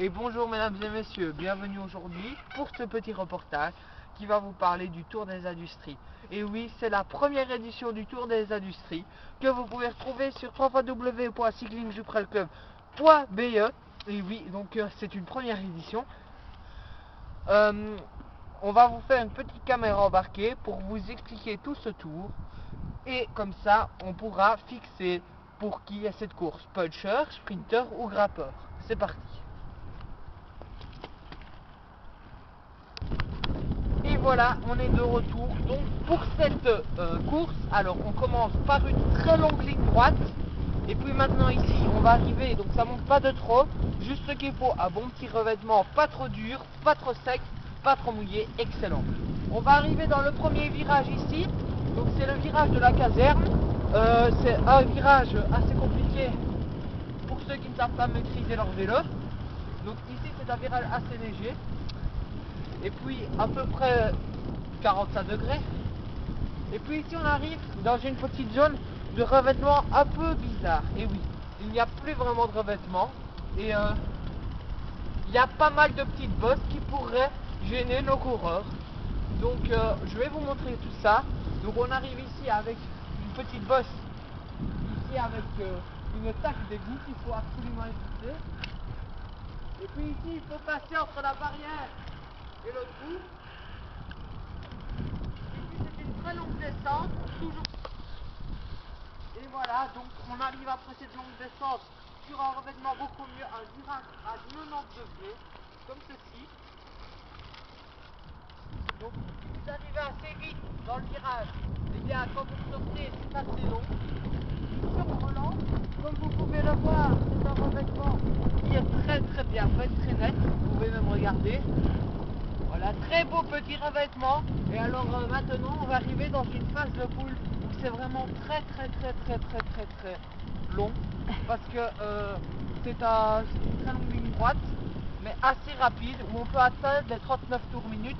Et bonjour mesdames et messieurs, bienvenue aujourd'hui pour ce petit reportage qui va vous parler du Tour des Industries. Et oui, c'est la première édition du Tour des Industries que vous pouvez retrouver sur www.cyclingjuprelclub.be. Et oui, donc c'est une première édition. On va vous faire une petite caméra embarquée pour vous expliquer tout ce tour. Et comme ça, on pourra fixer pour qui est cette course, puncher, sprinter ou grappeur. C'est parti. Et voilà, on est de retour. Donc pour cette course, alors on commence par une très longue ligne droite. Et puis maintenant ici, on va arriver, donc ça monte pas de trop. Juste ce qu'il faut, un bon petit revêtement, pas trop dur, pas trop sec, pas trop mouillé, excellent. On va arriver dans le premier virage ici. Donc c'est le virage de la caserne. C'est un virage assez compliqué pour ceux qui ne savent pas maîtriser leur vélo. Donc ici c'est un virage assez léger. Et puis à peu près 45 degrés. Et puis ici on arrive dans une petite zone de revêtement un peu bizarre. Et oui, il n'y a plus vraiment de revêtement. Et il y a pas mal de petites bosses qui pourraient gêner nos coureurs. Donc je vais vous montrer tout ça. Donc on arrive ici avec une petite bosse, ici avec une taque d'égout qu'il faut absolument éviter. Et puis ici il faut passer entre la barrière et le trou. Ici c'est une très longue descente, toujours. Et voilà, donc on arrive après cette longue descente sur un revêtement beaucoup mieux, un virage à 90 degrés, comme ceci. Donc vous arrivez assez vite dans le virage, et bien quand vous sortez c'est assez long. Sur le volant, comme vous pouvez le voir, c'est un revêtement qui est très bien fait, très net, vous pouvez même regarder. Voilà, très beau petit revêtement. Et alors maintenant on va arriver dans une phase de boule où c'est vraiment très long, parce que c'est une très longue ligne droite, mais assez rapide, où on peut atteindre les 39 tours minutes,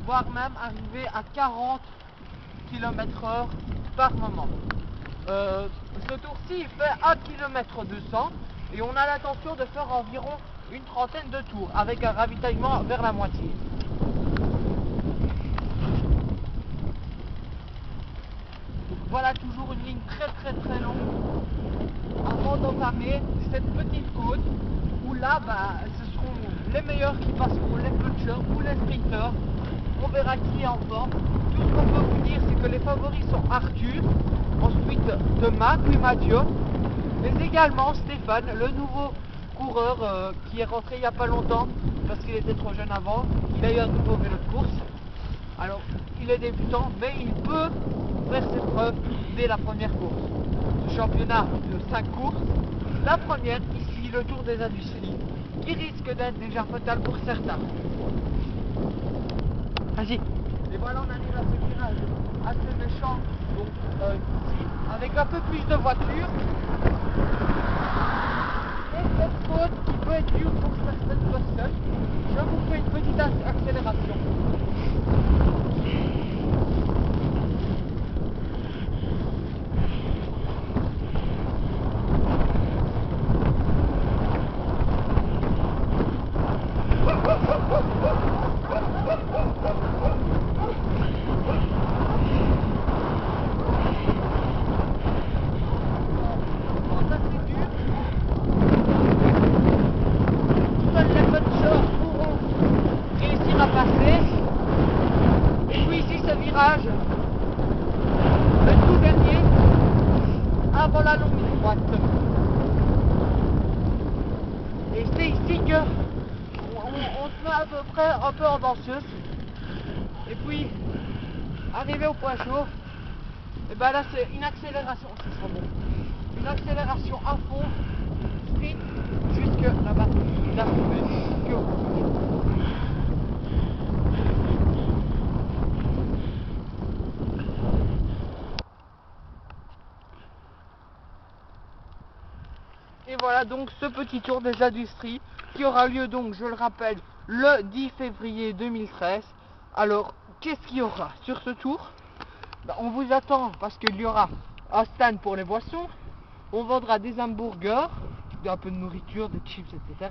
voire même arriver à 40 km/h par moment. Ce tour-ci il fait 1 km 200 et on a l'intention de faire environ une trentaine de tours avec un ravitaillement vers la moitié. Voilà toujours une ligne très longue avant d'entamer cette petite côte où là ce seront les meilleurs qui passeront, les punchers ou les sprinters. On verra qui est en forme. Tout ce qu'on peut vous dire c'est que les favoris sont Arthur, ensuite Thomas puis Mathieu, mais également Stéphane, le nouveau coureur qui est rentré il n'y a pas longtemps parce qu'il était trop jeune avant. Il a eu un nouveau vélo de course. Alors il est débutant mais il peut faire ses preuves dès la première course. Ce championnat de 5 courses, la première ici, le Tour des Industries, qui risque d'être déjà fatal pour certains. Vas-y. Et voilà, on arrive à ce virage assez méchant, donc ici, avec un peu plus de voitures. Et cette côte qui peut être dure pour certaines personnes, je vous fais une petite accélération. Le tout dernier avant la longue ligne droite. Et c'est ici que on se met à peu près un peu en danseuse. Et puis arrivé au point chaud, et ben là c'est une accélération, ce sera bon. Une accélération à fond, sprint jusque là-bas, la poubelle. Et voilà donc ce petit tour des industries qui aura lieu donc, je le rappelle, le 10 février 2013. Alors, qu'est-ce qu'il y aura sur ce tour? On vous attend parce qu'il y aura un stand pour les boissons. On vendra des hamburgers, un peu de nourriture, des chips, etc.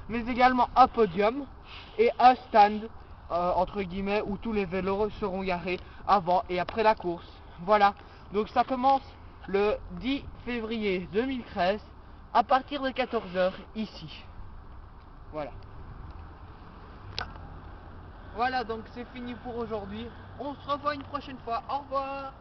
mais également un podium et un stand entre guillemets où tous les vélos seront garés avant et après la course. Voilà, donc ça commence le 10 février 2013 à partir de 14 h ici. Voilà. Voilà, donc c'est fini pour aujourd'hui. On se revoit une prochaine fois. Au revoir.